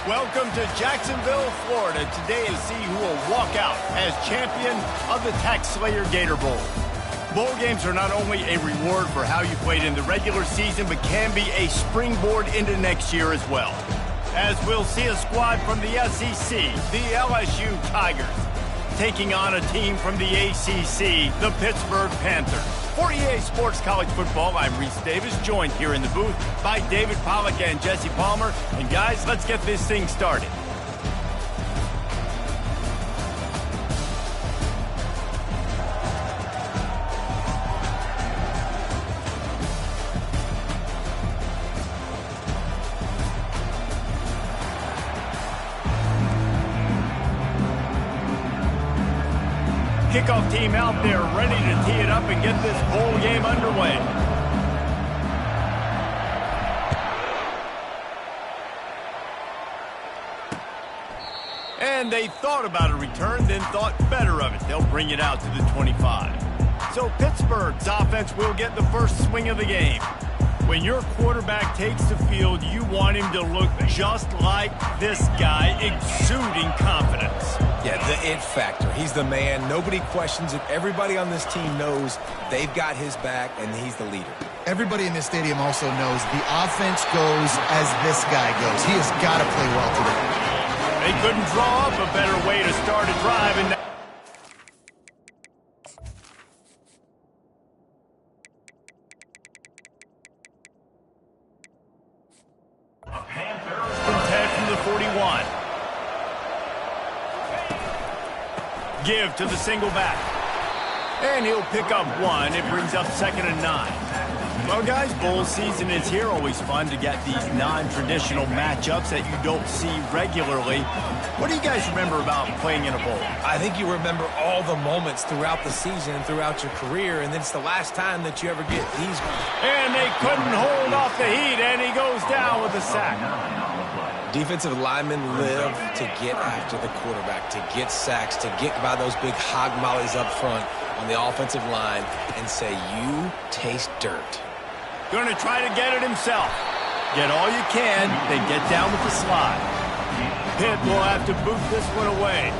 Welcome to Jacksonville, Florida. Today to see who will walk out as champion of the Tax Slayer Gator Bowl. Bowl games are not only a reward for how you played in the regular season, but can be a springboard into next year as well. As we'll see a squad from the SEC, the LSU Tigers, taking on a team from the ACC, the Pittsburgh Panthers. For EA Sports College Football, I'm Reese Davis, joined here in the booth by David Pollack and Jesse Palmer. And guys, let's get this thing started. Kickoff team out there ready to tee it up and get this bowl game underway. And they thought about a return, then thought better of it. They'll bring it out to the 25. So Pittsburgh's offense will get the first swing of the game. When your quarterback takes the field, you want him to look just like this guy, exuding confidence. Yeah, the it factor. He's the man. Nobody questions it. Everybody on this team knows they've got his back, and he's the leader. Everybody in this stadium also knows the offense goes as this guy goes. He has got to play well today. They couldn't draw up a better way to start a drive, and from the 41. Give to the single back. And he'll pick up one. It brings up 2nd and 9. Well, guys, bowl season is here. Always fun to get these non-traditional matchups that you don't see regularly. What do you guys remember about playing in a bowl? I think you remember all the moments throughout the season and throughout your career, and then it's the last time that you ever get these ones. And they couldn't hold off the heat, and he goes down with a sack. Defensive linemen live to get after the quarterback, to get sacks, to get by those big hog mollies up front on the offensive line and say, you taste dirt. Going to try to get it himself. Get all you can, then get down with the slide. Pitt will have to boot this one away.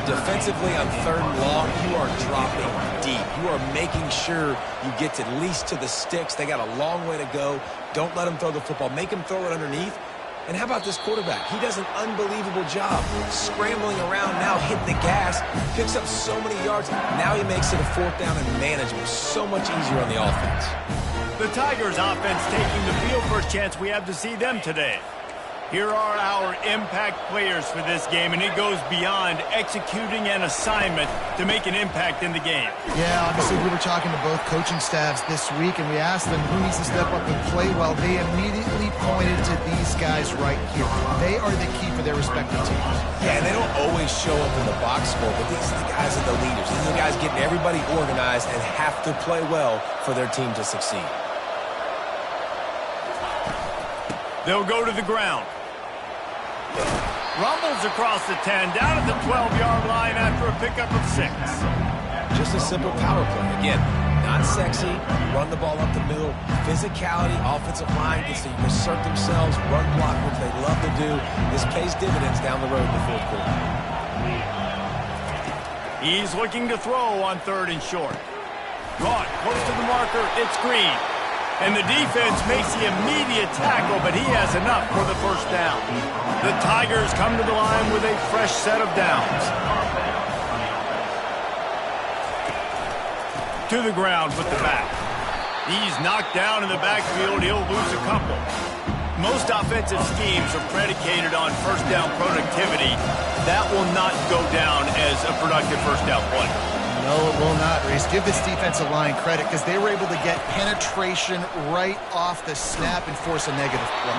Defensively on 3rd and long, you are dropping deep. You are making sure you get at least to the sticks. They got a long way to go. Don't let them throw the football. Make them throw it underneath. And how about this quarterback? He does an unbelievable job scrambling around, now hit the gas, picks up so many yards. Now he makes it a 4th down and manageable. So much easier on the offense. The Tigers offense taking the field. First chance we have to see them today. Here are our impact players for this game, and it goes beyond executing an assignment to make an impact in the game. Yeah, obviously we were talking to both coaching staffs this week, and we asked them who needs to step up and play well. They immediately pointed to these guys right here. They are the key for their respective teams. Yeah, and they don't always show up in the box score, but these are the guys are the leaders. These are the guys getting everybody organized and have to play well for their team to succeed. They'll go to the ground. Rumbles across the 10, down at the 12-yard line after a pickup of 6. Just a simple power play. Again, not sexy, run the ball up the middle, physicality, offensive line gets to assert themselves, run block, which they love to do. This pays dividends down the road in the 4th quarter. He's looking to throw on 3rd and short. Caught, close to the marker, it's Green. And the defense makes the immediate tackle, but he has enough for the 1st down. The Tigers come to the line with a fresh set of downs. To the ground with the back. He's knocked down in the backfield. He'll lose a couple. Most offensive schemes are predicated on 1st down productivity. That will not go down as a productive 1st down play. No, it will not, Reese. Give this defensive line credit because they were able to get penetration right off the snap and force a negative play.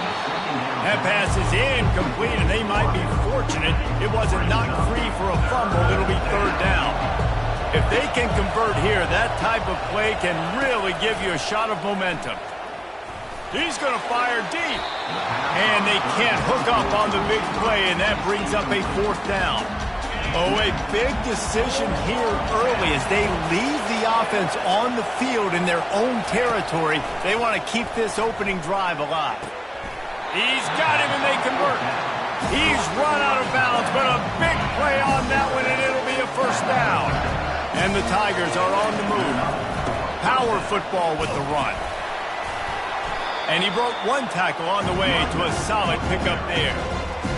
That pass is incomplete, and they might be fortunate it wasn't knocked free for a fumble. It'll be 3rd down. If they can convert here, that type of play can really give you a shot of momentum. He's going to fire deep. And they can't hook up on the big play, and that brings up a 4th down. Oh, a big decision here early as they leave the offense on the field in their own territory. They want to keep this opening drive alive. He's got him, and they convert. He's run out of bounds, but a big play on that one, and it'll be a first down. And the Tigers are on the move. Power football with the run. And he broke one tackle on the way to a solid pickup there.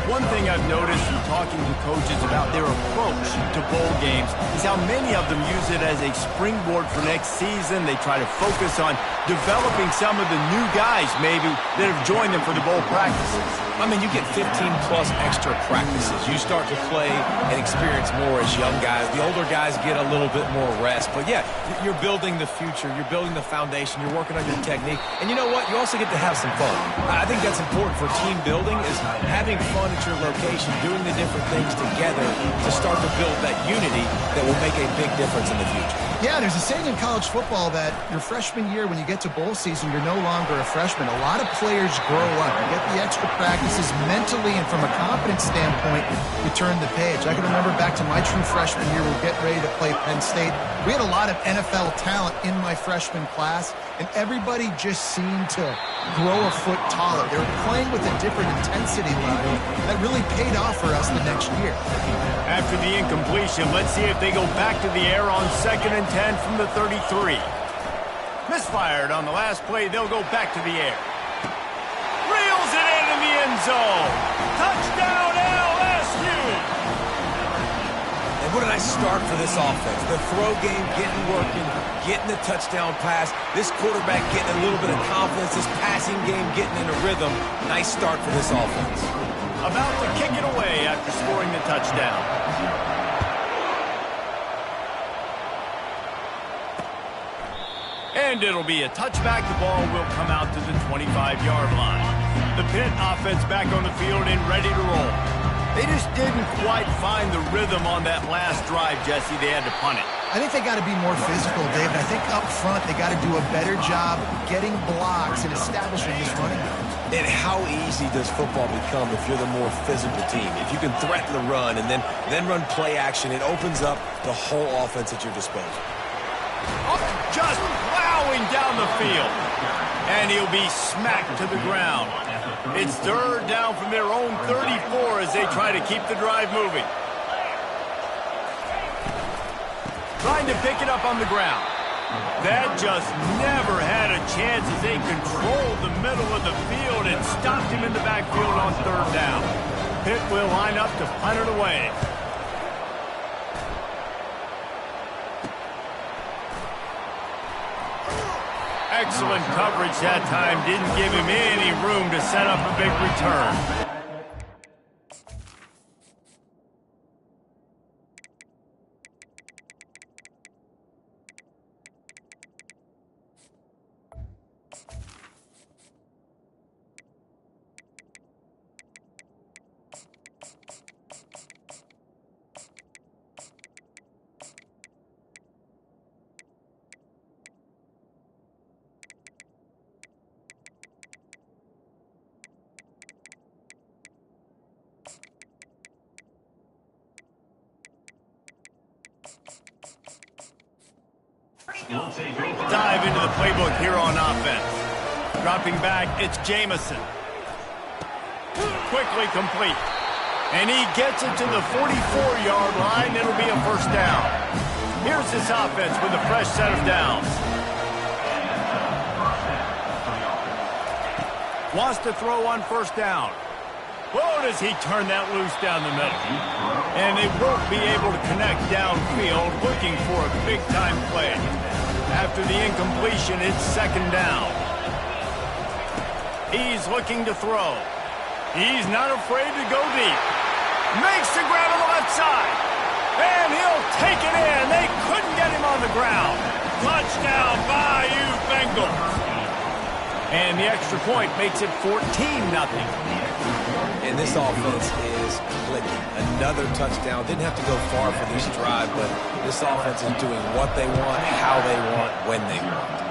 One thing I've noticed from talking to coaches about their approach to bowl games is how many of them use it as a springboard for next season. They try to focus on developing some of the new guys, maybe, that have joined them for the bowl practices. I mean, you get 15-plus extra practices. You start to play and experience more as young guys. The older guys get a little bit more rest. But, yeah, you're building the future. You're building the foundation. You're working on your technique. And you know what? You also get to have some fun. I think that's important for team building is having fun at your location, doing the different things together to start to build that unity that will make a big difference in the future. Yeah, there's a saying in college football that your freshman year, when you get to bowl season, you're no longer a freshman. A lot of players grow up. You get the extra practices mentally, and from a confidence standpoint, you turn the page. I can remember back to my true freshman year, we were getting ready to play Penn State. We had a lot of NFL talent in my freshman class, and everybody just seemed to grow a foot taller. They were playing with a different intensity level that really paid off for us the next year. After the incompletion, let's see if they go back to the air on 2nd and 10 from the 33. Misfired on the last play. They'll go back to the air. Reels it in the end zone. Touchdown, LSU. And what a nice start for this offense. The throw game getting working, getting the touchdown pass. This quarterback getting a little bit of confidence. This passing game getting in a rhythm. Nice start for this offense. About to kick it away after scoring the touchdown. And it'll be a touchback. The ball will come out to the 25-yard line. The Pitt offense back on the field and ready to roll. They just didn't quite find the rhythm on that last drive, Jesse. They had to punt it. I think they got to be more physical, David. I think up front they got to do a better job getting blocks and establishing this running game. And how easy does football become if you're the more physical team? If you can threaten the run and then run play action, it opens up the whole offense at your disposal. Oh, just plowing down the field. And he'll be smacked to the ground. It's 3rd down from their own 34 as they try to keep the drive moving. Trying to pick it up on the ground. That just never had a chance as they controlled the middle of the field and stopped him in the backfield on 3rd down. Pitt will line up to punt it away. Excellent coverage that time. Didn't give him any room to set up a big return. Dive into the playbook here on offense. Dropping back, it's Jamison. Quickly complete. And he gets it to the 44-yard line. It'll be a first down. Here's this offense with a fresh set of downs. Wants to throw on first down. Oh, does he turn that loose down the middle. And they won't be able to connect downfield, looking for a big-time play. After the incompletion, it's 2nd down. He's looking to throw. He's not afraid to go deep. Makes the grab on the left side. And he'll take it in. They couldn't get him on the ground. Touchdown, Bayou Bengals. And the extra point makes it 14-0. And this offense is clicking. Another touchdown. Didn't have to go far for this drive, but this offense is doing what they want, how they want, when they want.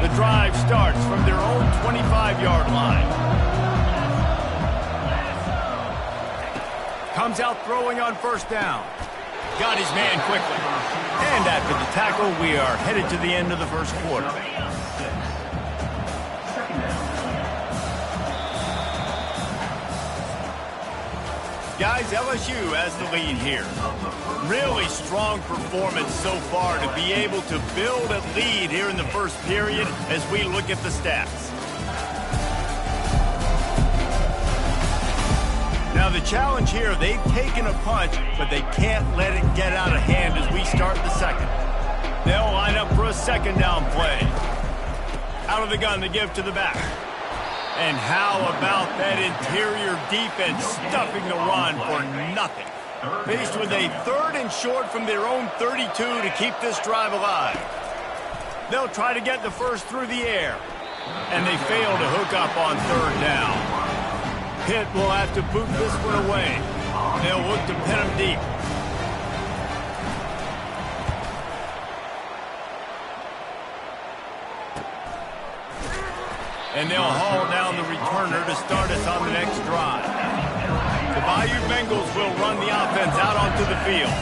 The drive starts from their own 25-yard line. Comes out throwing on first down. Got his man quickly. And after the tackle, we are headed to the end of the first quarter. Guys, LSU has the lead here. Really strong performance so far to be able to build a lead here in the first period as we look at the stats. Now the challenge here, they've taken a punch, but they can't let it get out of hand as we start the second. They'll line up for a second down play. Out of the gun, the give to the back. And how about that interior defense stuffing the run for nothing? Faced with a third and short from their own 32 to keep this drive alive. They'll try to get the first through the air. And they fail to hook up on third down. Pitt will have to boot this one away. They'll look to pin him deep. And they'll haul down the returner to start us on the next drive. The Bayou Bengals will run the offense out onto the field.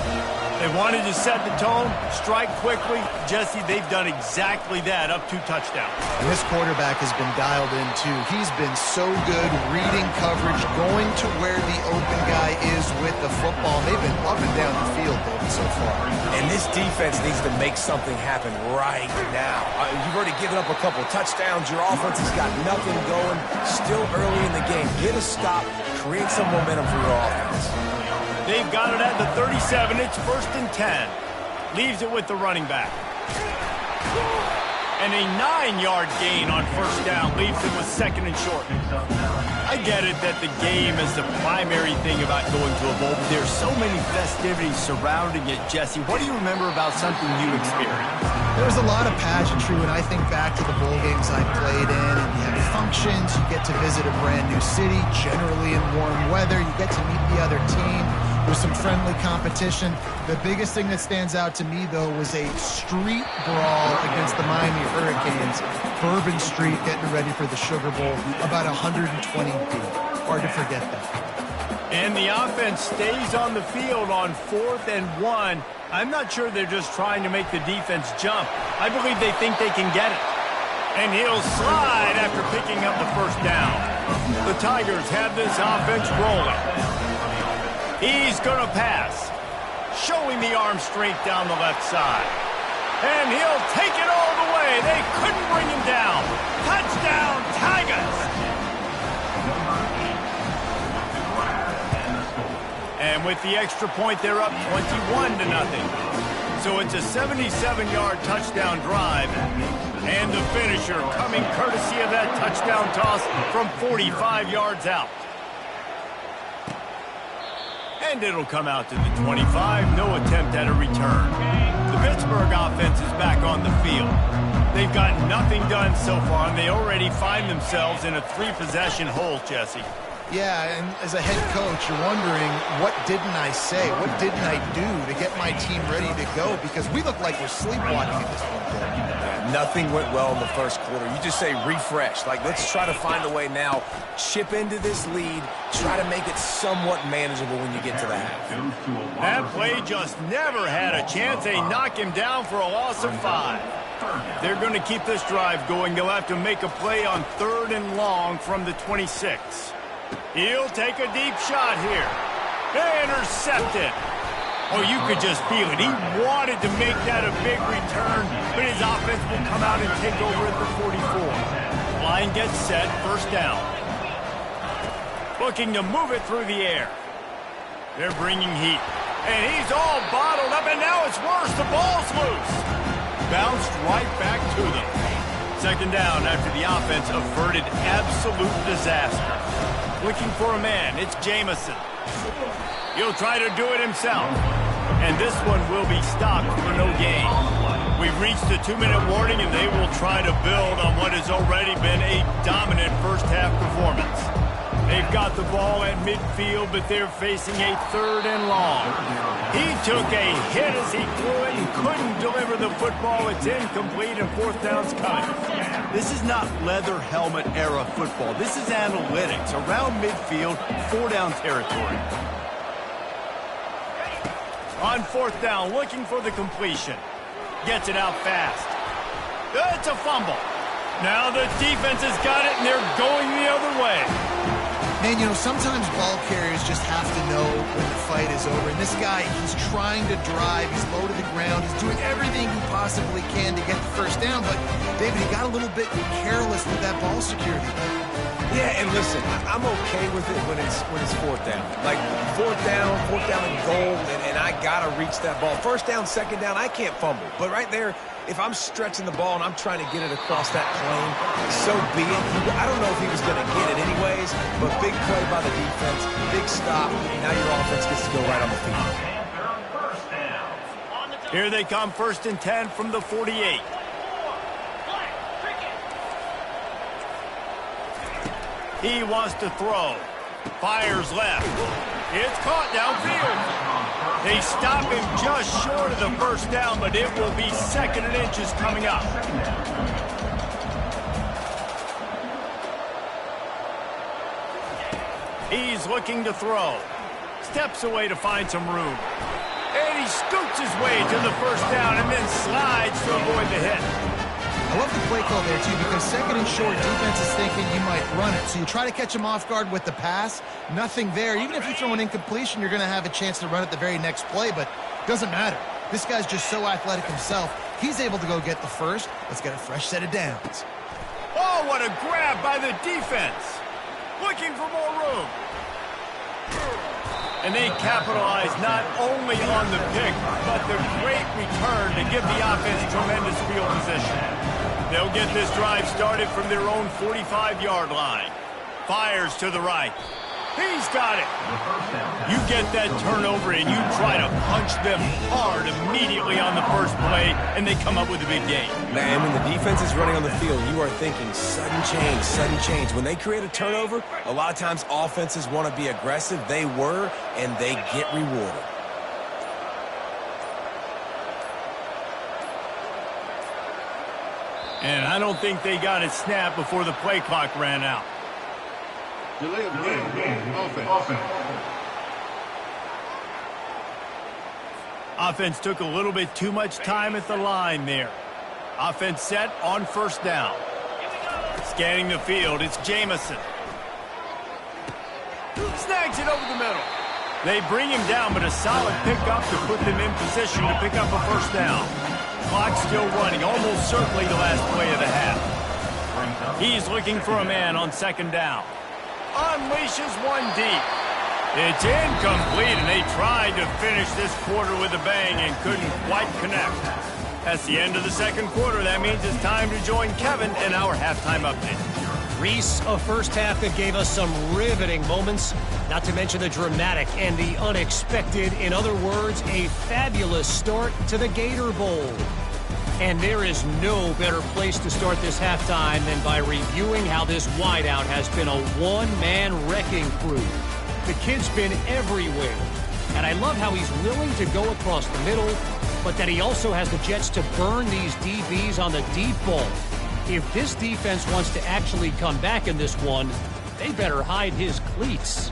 They wanted to set the tone, strike quickly. Jesse, they've done exactly that, up 2 touchdowns. And this quarterback has been dialed in, too. He's been so good reading coverage, going to where the open guy is with the football. They've been up and down the field, David, so far. And this defense needs to make something happen right now. You've already given up a couple touchdowns. Your offense has got nothing going. Still early in the game. Get a stop. Create some momentum for your offense. They've got it at the 37. It's 1st and 10. Leaves it with the running back. And a 9-yard gain on first down leaves it with 2nd and short. I get it that the game is the primary thing about going to a bowl, but there's so many festivities surrounding it, Jesse. What do you remember about something you experienced? There's a lot of pageantry when I think back to the bowl games I played in, and you have functions, you get to visit a brand new city, generally in warm weather, you get to meet the other team. There's some friendly competition. The biggest thing that stands out to me, though, was a street brawl against the Miami Hurricanes. Bourbon Street getting ready for the Sugar Bowl, about 120 deep. Hard to forget that. And the offense stays on the field on 4th and 1. I'm not sure they're just trying to make the defense jump. I believe they think they can get it. And he'll slide after picking up the first down. The Tigers have this offense rolling. He's going to pass, showing the arm strength down the left side. And he'll take it all the way. They couldn't bring him down. Touchdown, Tigers! And with the extra point, they're up 21-0. So it's a 77-yard touchdown drive. And the finisher coming courtesy of that touchdown toss from 45 yards out. And it'll come out to the 25. No attempt at a return. The Pittsburgh offense is back on the field. They've got nothing done so far, and they already find themselves in a 3-possession hole, Jesse. Yeah, and as a head coach, you're wondering, what didn't I say? What didn't I do to get my team ready to go? Because we look like we're sleepwalking at this point. Nothing went well in the first quarter. You just say refresh. Like, let's try to find a way now. Chip into this lead. Try to make it somewhat manageable when you get to the half. That play just never had a chance. They knock him down for a loss of 5. They're going to keep this drive going. They'll have to make a play on 3rd and long from the 26. He'll take a deep shot here. Intercepted. Oh, you could just feel it. He wanted to make that a big return, but his offense will come out and take over at the 44. Line gets set, first down. Looking to move it through the air. They're bringing heat. And he's all bottled up, and now it's worse. The ball's loose. Bounced right back to them. 2nd down after the offense averted absolute disaster. Looking for a man, it's Jamison. He'll try to do it himself. And this one will be stopped for no gain. We've reached the 2-minute warning, and they will try to build on what has already been a dominant first-half performance. They've got the ball at midfield, but they're facing a 3rd and long. He took a hit as he threw it and couldn't deliver the football. It's incomplete, and 4th down's coming. This is not leather helmet era football. This is analytics. Around midfield, 4-down territory. On fourth down, looking for the completion. Gets it out fast. It's a fumble. Now the defense has got it, and they're going the other way. Man, you know, sometimes ball carriers just have to know when the fight is over. And this guy, he's trying to drive. He's low to the ground. He's doing everything he possibly can to get the first down. But, David, he got a little bit careless with that ball security. Yeah, and listen, I'm okay with it when it's fourth down. Like, fourth down and goal, and I got to reach that ball. First down, second down, I can't fumble. But right there, if I'm stretching the ball and I'm trying to get it across that plane, so be it. I don't know if he was going to get it anyways, but big play by the defense, big stop. Now your offense gets to go right on the field. Here they come, 1st and 10 from the 48. He wants to throw. Fires left. It's caught downfield. They stop him just short of the first down, but it will be 2nd and inches coming up. He's looking to throw. Steps away to find some room. And he scoots his way to the first down and then slides to avoid the hit. I love the play call there, too, because 2nd and short, defense is thinking you might run it. So you try to catch him off guard with the pass. Nothing there. Even if you throw an incompletion, you're going to have a chance to run it the very next play, but it doesn't matter. This guy's just so athletic himself. He's able to go get the first. Let's get a fresh set of downs. Oh, what a grab by the defense. Looking for more room. And they capitalize not only on the pick, but the great return to give the offense tremendous field position. They'll get this drive started from their own 45-yard line. Fires to the right. He's got it. You get that turnover and you try to punch them hard immediately on the first play, and they come up with a big gain. Man, when the defense is running on the field, you are thinking sudden change, sudden change. When they create a turnover, a lot of times offenses want to be aggressive. They were, and they get rewarded. And I don't think they got it snapped before the play clock ran out. Delay of game. Offense. Offense took a little bit too much time at the line there. Offense set on first down. Scanning the field, it's Jamison. Snags it over the middle. They bring him down, but a solid pickup to put them in position to pick up a first down. Clock still running, almost certainly the last play of the half. He's looking for a man on 2nd down. Unleashes one deep. It's incomplete, and they tried to finish this quarter with a bang and couldn't quite connect. That's the end of the 2nd quarter. That means it's time to join Kevin in our halftime update. Reese, a first half that gave us some riveting moments, not to mention the dramatic and the unexpected. In other words, a fabulous start to the Gator Bowl. And there is no better place to start this halftime than by reviewing how this wideout has been a one-man wrecking crew. The kid's been everywhere, and I love how he's willing to go across the middle, but that he also has the jets to burn these DBs on the deep ball. If this defense wants to actually come back in this one, they better hide his cleats.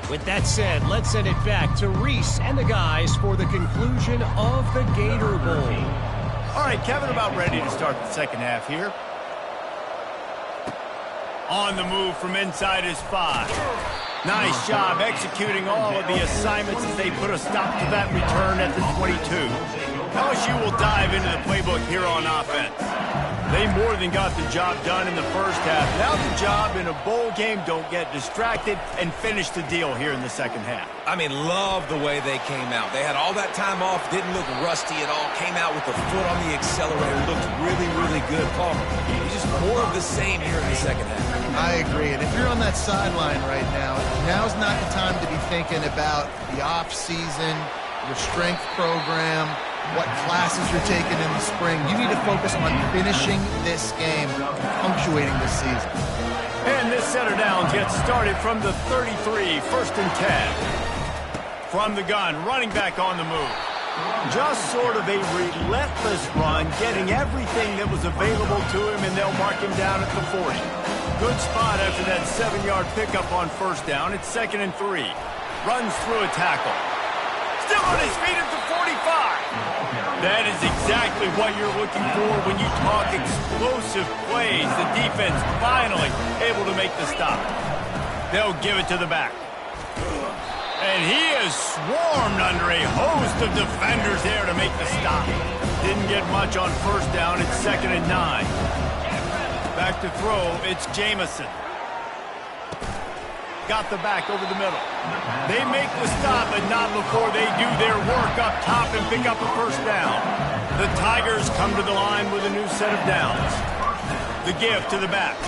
With that said, let's send it back to Reese and the guys for the conclusion of the Gator Bowl. All right, Kevin, about ready to start the 2nd half here. On the move from inside his 5. Nice job executing all of the assignments as they put a stop to that return at the 22. LSU will dive into the playbook here on offense. They more than got the job done in the first half. Now the job in a bowl game, don't get distracted and finish the deal here in the 2nd half. I mean, love the way they came out. They had all that time off, didn't look rusty at all, came out with the foot on the accelerator, looked really, really good. Paul, it's just more of the same here in the 2nd half. I agree, and if you're on that sideline right now, now's not the time to be thinking about the off-season, your strength program, what classes you're taking in the spring. You need to focus on finishing this game, punctuating this season. And this set of downs gets started from the 33, 1st and 10. From the gun, running back on the move. Just sort of a relentless run, getting everything that was available to him, and they'll mark him down at the 40. Good spot after that 7-yard pickup on first down. It's 2nd and 3. Runs through a tackle. Still on his feet at the 45. That is exactly what you're looking for when you talk explosive plays. The defense finally able to make the stop. They'll give it to the back. And he is swarmed under a host of defenders there to make the stop. Didn't get much on first down. It's 2nd and 9. Back to throw. It's Jamison. Got the back over the middle. They make the stop, but not before they do their work up top and pick up a first down. The Tigers come to the line with a new set of downs. The give to the back.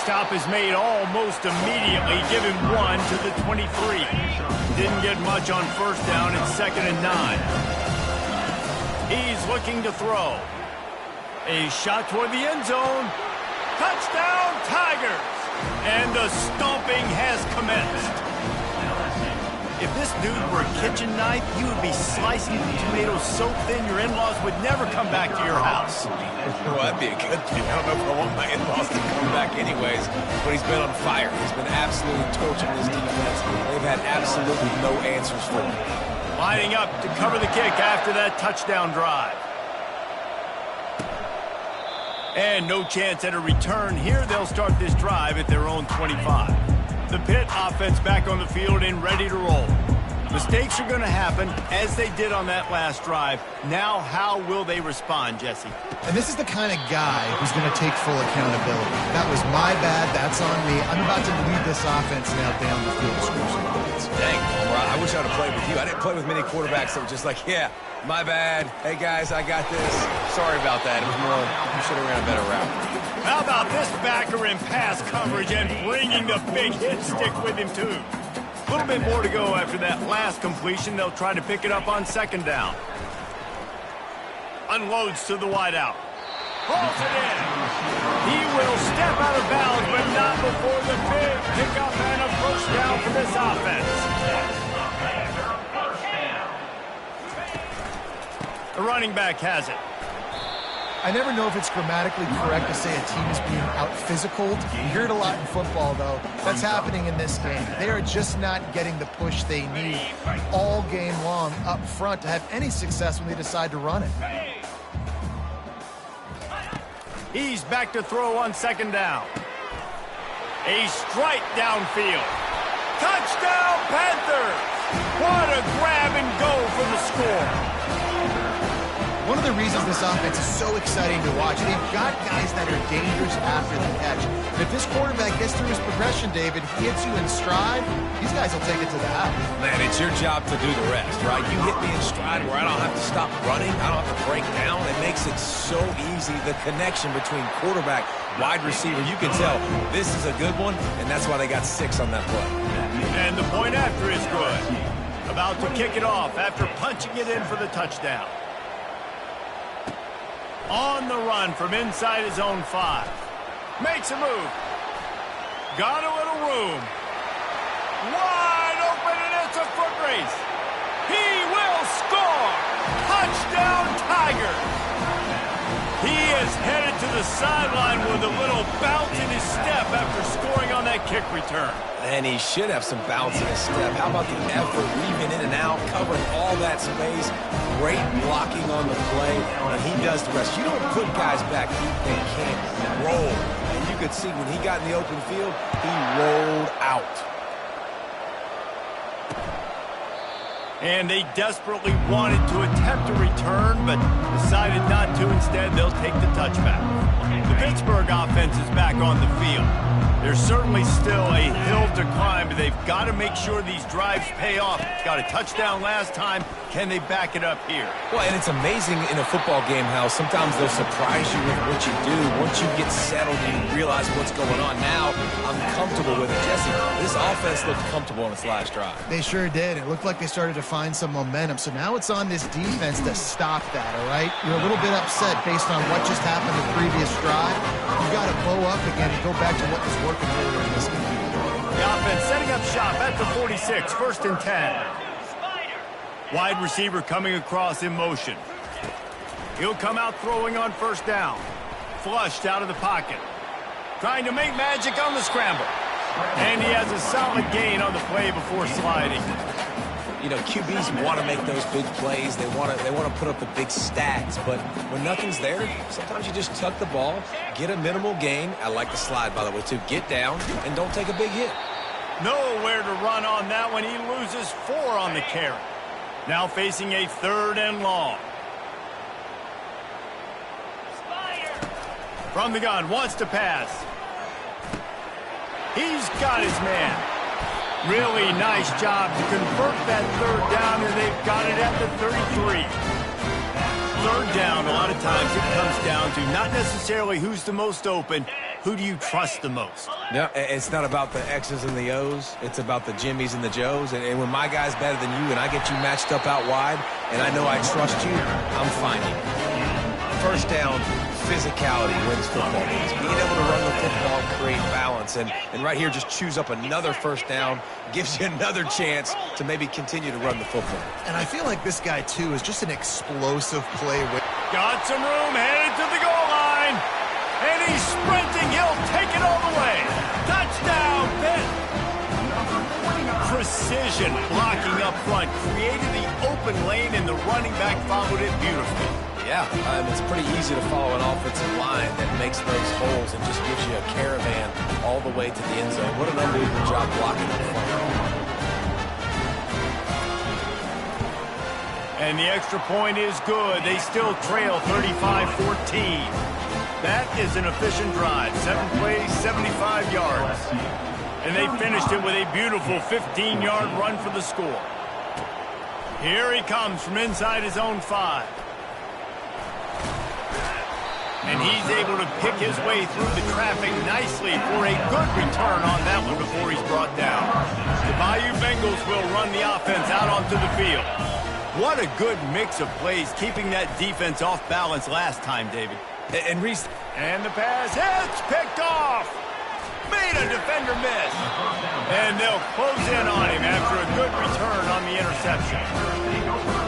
Stop is made almost immediately. Give him 1 to the 23. Didn't get much on first down. It's 2nd and 9. He's looking to throw. A shot toward the end zone. Touchdown, Tigers! And the stomping has commenced. If this dude were a kitchen knife, you would be slicing the tomatoes so thin your in-laws would never come back to your house. Well, that'd be a good thing. I don't know if I want my in-laws to come back anyways, but he's been on fire. He's been absolutely torching his defense. They've had absolutely no answers for him. Lining up to cover the kick after that touchdown drive. And no chance at a return here. They'll start this drive at their own 25. The Pitt offense back on the field and ready to roll. Mistakes are going to happen, as they did on that last drive. Now, how will they respond, Jesse? And this is the kind of guy who's going to take full accountability. That was my bad. That's on me. I'm about to lead this offense now down the field to score some points. Dang, I wish I would have played with you. I didn't play with many quarterbacks that were just like, yeah, my bad. Hey, guys, I got this. Sorry about that. It was more, you should have ran a better route. How about this backer in pass coverage and bringing the big hit stick with him, too? A little bit more to go after that last completion. They'll try to pick it up on 2nd down. Unloads to the wideout. Hauls it in. He will step out of bounds, but not before the big pickup and a first down for this offense. The running back has it. I never know if it's grammatically correct to say a team is being out-physicaled. You hear it a lot in football, though. That's happening in this game. They are just not getting the push they need all game long up front to have any success when they decide to run it. He's back to throw on 2nd down. A strike downfield. Touchdown, Panthers! What a grab and go for the score. One of the reasons this offense is so exciting to watch, they've got guys that are dangerous after the catch. And if this quarterback gets through his progression, David, he hits you in stride, these guys will take it to the house. Man, it's your job to do the rest, right? You hit me in stride where I don't have to stop running. I don't have to break down. It makes it so easy. The connection between quarterback, wide receiver, you can tell this is a good one, and that's why they got 6 on that play. And the point after is good. About to kick it off after punching it in for the touchdown. On the run from inside his own 5. Makes a move. Got a little room. Wide open, and it's a foot race. He will score. Touchdown, Tigers. He is headed to the sideline with a little bounce in his step after scoring on that kick return. And he should have some bounce in his step. How about the effort, weaving in and out, covering all that space. Great blocking on the play, and he does the rest. You don't put guys back deep, they can't roll. And you could see when he got in the open field, he rolled out. And they desperately wanted to attempt a return, but decided not to. Instead, they'll take the touchback. The Pittsburgh offense is back on the field. There's certainly still a hill to climb, but they've got to make sure these drives pay off. Got a touchdown last time. Can they back it up here? Well, and it's amazing in a football game how sometimes they'll surprise you with what you do. Once you get settled and you realize what's going on now, I'm comfortable with it. Jesse, this offense looked comfortable on its last drive. They sure did. It looked like they started to find some momentum. So now it's on this defense to stop that, all right? You're a little bit upset based on what just happened the previous drive. You've got to bow up again and go back to what was working for you in this game. The offense setting up shop at the 46, 1st and 10. Wide receiver coming across in motion. He'll come out throwing on 1st down. Flushed out of the pocket. Trying to make magic on the scramble. And he has a solid gain on the play before sliding. You know, QBs want to make those big plays. They want to put up the big stats. But when nothing's there, sometimes you just tuck the ball, get a minimal gain. I like the slide, by the way, too. Get down and don't take a big hit. Nowhere to run on that one. He loses 4 on the carry. Now facing a 3rd and long. From the gun, wants to pass. He's got his man. Really nice job to convert that 3rd down, and they've got it at the 33. 3rd down, a lot of times it comes down to not necessarily who's the most open, who do you trust the most? Yeah, it's not about the X's and the O's. It's about the Jimmies and the Joes. And when my guy's better than you and I get you matched up out wide and I know I trust you, I'm finding. 1st down, physicality wins football games. Being able to run the football, create balance. And right here, just choose up another 1st down, gives you another chance to maybe continue to run the football. And I feel like this guy, too, is just an explosive play. Got some room, headed to the goal line. And he's sprinting. He'll take it all the way. Touchdown, Pitt. Precision blocking up front. Created the open lane, and the running back followed it beautifully. Yeah, it's pretty easy to follow an offensive line that makes those holes and just gives you a caravan all the way to the end zone. What an unbelievable job blocking up front. And the extra point is good. They still trail 35-14. That is an efficient drive. 7 plays, 75 yards. And they finished it with a beautiful 15-yard run for the score. Here he comes from inside his own 5. And he's able to pick his way through the traffic nicely for a good return on that one before he's brought down. The Bayou Bengals will run the offense out onto the field. What a good mix of plays, keeping that defense off balance last time, David. And the pass hits, picked off. Made a defender miss. And they'll close in on him after a good return on the interception.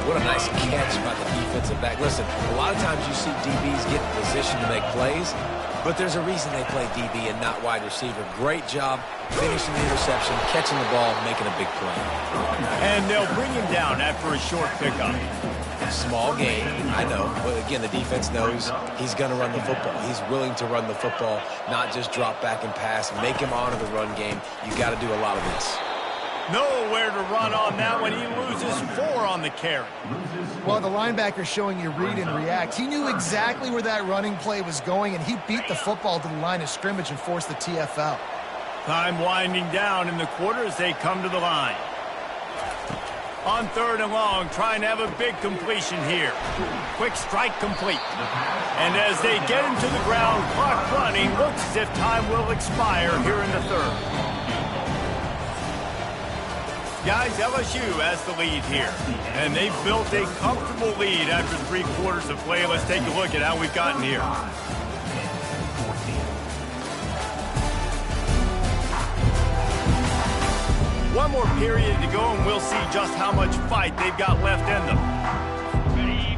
What a nice catch by the defensive back. Listen, a lot of times you see DBs get in position to make plays, but there's a reason they play DB and not wide receiver. Great job finishing the interception, catching the ball, making a big play. And they'll bring him down after a short pickup. Small gain, I know. But again, the defense knows he's going to run the football. He's willing to run the football, not just drop back and pass. Make him honor the run game. You got to do a lot of this. Nowhere to run on that one. He loses 4 on the carry. Well, the linebacker's showing you read and react. He knew exactly where that running play was going, and he beat the football to the line of scrimmage and forced the TFL. Time winding down in the quarter as they come to the line. On 3rd and long, trying to have a big completion here. Quick strike complete. And as they get him to the ground, clock running, looks as if time will expire here in the 3rd. Guys, LSU has the lead here. And they've built a comfortable lead after 3 quarters of play. Let's take a look at how we've gotten here. One more period to go, and we'll see just how much fight they've got left in them.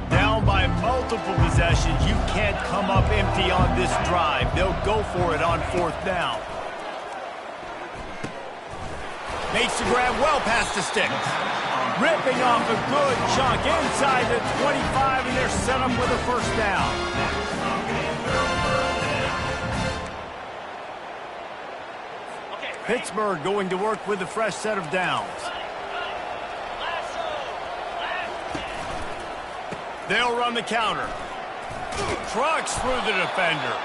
Down by multiple possessions, you can't come up empty on this drive. They'll go for it on 4th down. Makes the grab well past the sticks. Ripping off a good chunk inside the 25, and they're set up with a 1st down. Pittsburgh going to work with a fresh set of downs. They'll run the counter. Trucks through the defender.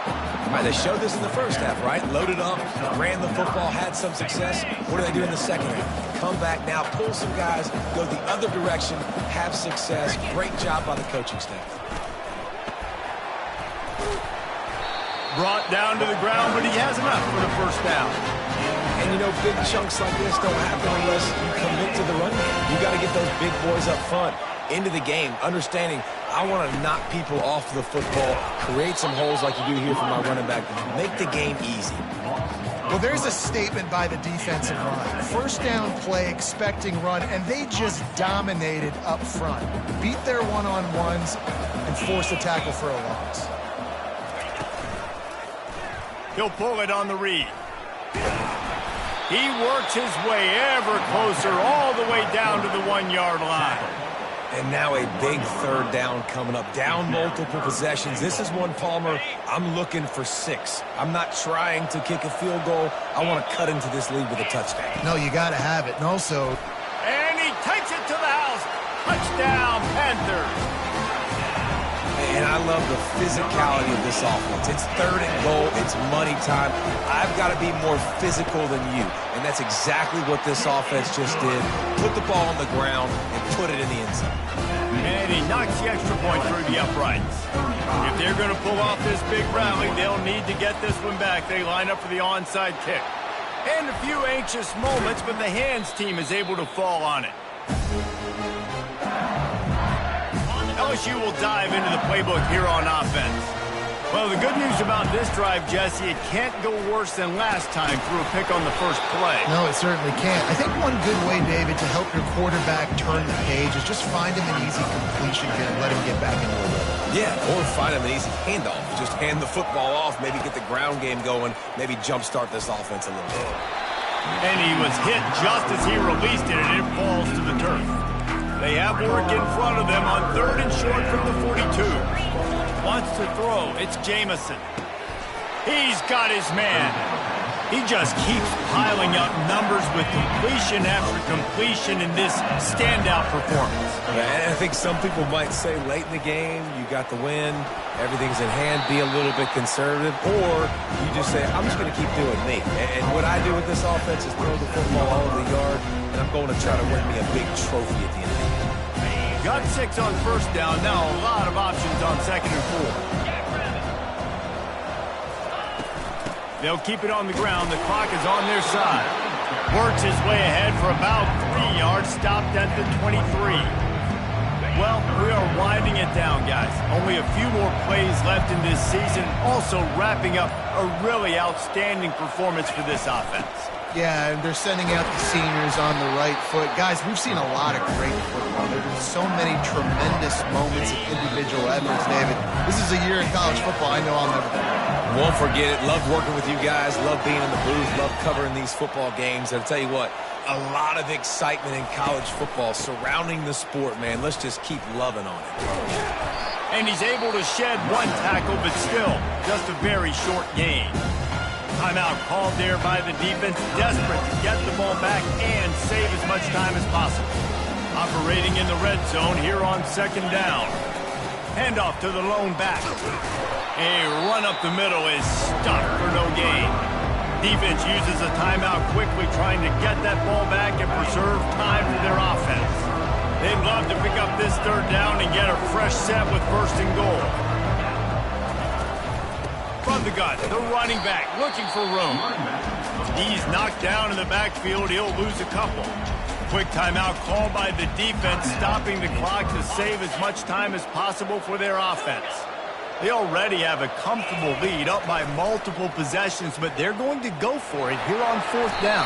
All right, they showed this in the 1st half, right? Loaded up, ran the football, had some success. What do they do in the 2nd half? Come back now, pull some guys, go the other direction, have success. Great job by the coaching staff. Brought down to the ground, but he has enough for the 1st down. And, you know, big chunks like this don't happen unless you commit to the run game. You got to get those big boys up front into the game, understanding I want to knock people off the football, create some holes like you do here for my running back, make the game easy. Well, there's a statement by the defensive line. 1st down play, expecting run, and they just dominated up front. Beat their one-on-ones and forced a tackle for a loss. He'll pull it on the read. He works his way ever closer all the way down to the 1-yard line. And now a big third down coming up. Down multiple possessions. This is one, Palmer, I'm looking for 6. I'm not trying to kick a field goal. I want to cut into this lead with a touchdown. No, you got to have it. And also... And he takes it to the house. Touchdown, Panthers. And I love the physicality of this offense. It's third and goal. It's money time. I've got to be more physical than you. And that's exactly what this offense just did. Put the ball on the ground and put it in the end zone. And he knocks the extra point through the uprights. If they're going to pull off this big rally, they'll need to get this one back. They line up for the onside kick. And a few anxious moments, but the hands team is able to fall on it. LSU will dive into the playbook here on offense. Well, the good news about this drive, Jesse, it can't go worse than last time through a pick on the first play. No, it certainly can't. I think one good way, David, to help your quarterback turn the page is just find him an easy completion here and let him get back into a rhythm. Yeah, or find him an easy handoff. Just hand the football off, maybe get the ground game going, maybe jumpstart this offense a little bit. And he was hit just as he released it, and it falls to the turf. They have work in front of them on 3rd and short from the 42. Wants to throw. It's Jamison. He's got his man. He just keeps piling up numbers with completion after completion in this standout performance. And I think some people might say late in the game, you got the win, everything's in hand, be a little bit conservative, or you just say, I'm just going to keep doing me. And what I do with this offense is throw the football all over the yard, and I'm going to try to win me a big trophy at the end of the game. Got 6 on first down. Now a lot of options on 2nd and 4. They'll keep it on the ground. The clock is on their side. Works his way ahead for about 3 yards. Stopped at the 23. Well, we are winding it down, guys. Only a few more plays left in this season. Also wrapping up a really outstanding performance for this offense. Yeah, and they're sending out the seniors on the right foot. Guys, we've seen a lot of great football. There's been so many tremendous moments of individual efforts, David. This is a year in college football I know I'll never forget. Won't forget it. Love working with you guys. Love being in the booth. Love covering these football games. And I'll tell you what, a lot of excitement in college football surrounding the sport, man. Let's just keep loving on it. And he's able to shed 1 tackle, but still, just a very short gain. Timeout called there by the defense, desperate to get the ball back and save as much time as possible. Operating in the red zone here on 2nd down. Handoff to the lone back. A run up the middle is stopped for no gain. Defense uses a timeout quickly, trying to get that ball back and preserve time for their offense. They'd love to pick up this 3rd down and get a fresh set with 1st and goal. From the gun, the running back looking for room. He's knocked down in the backfield. He'll lose a couple. Quick timeout called by the defense, stopping the clock to save as much time as possible for their offense. They already have a comfortable lead, up by multiple possessions, but they're going to go for it here on 4th down.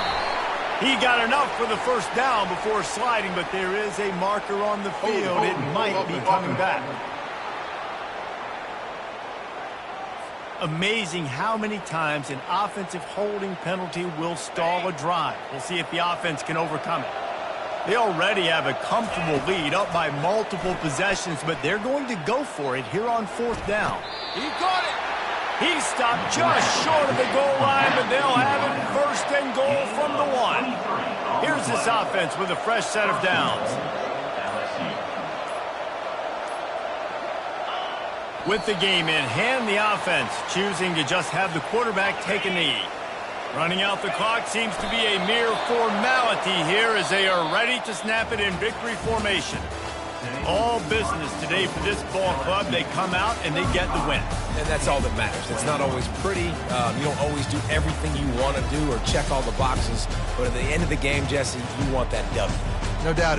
He got enough for the 1st down before sliding, but there is a marker on the field. It might be coming back. Amazing how many times an offensive holding penalty will stall a drive. We'll see if the offense can overcome it. They already have a comfortable lead, up by multiple possessions, but they're going to go for it here on 4th down. He got it. He stopped just short of the goal line, but they'll have it 1st and goal from the 1. Here's this offense with a fresh set of downs. With the game in hand, the offense choosing to just have the quarterback take a knee. Running out the clock seems to be a mere formality here as they are ready to snap it in victory formation. All business today for this ball club. They come out and they get the win. And that's all that matters. It's not always pretty. You don't always do everything you want to do or check all the boxes. But at the end of the game, Jesse, you want that W. No doubt.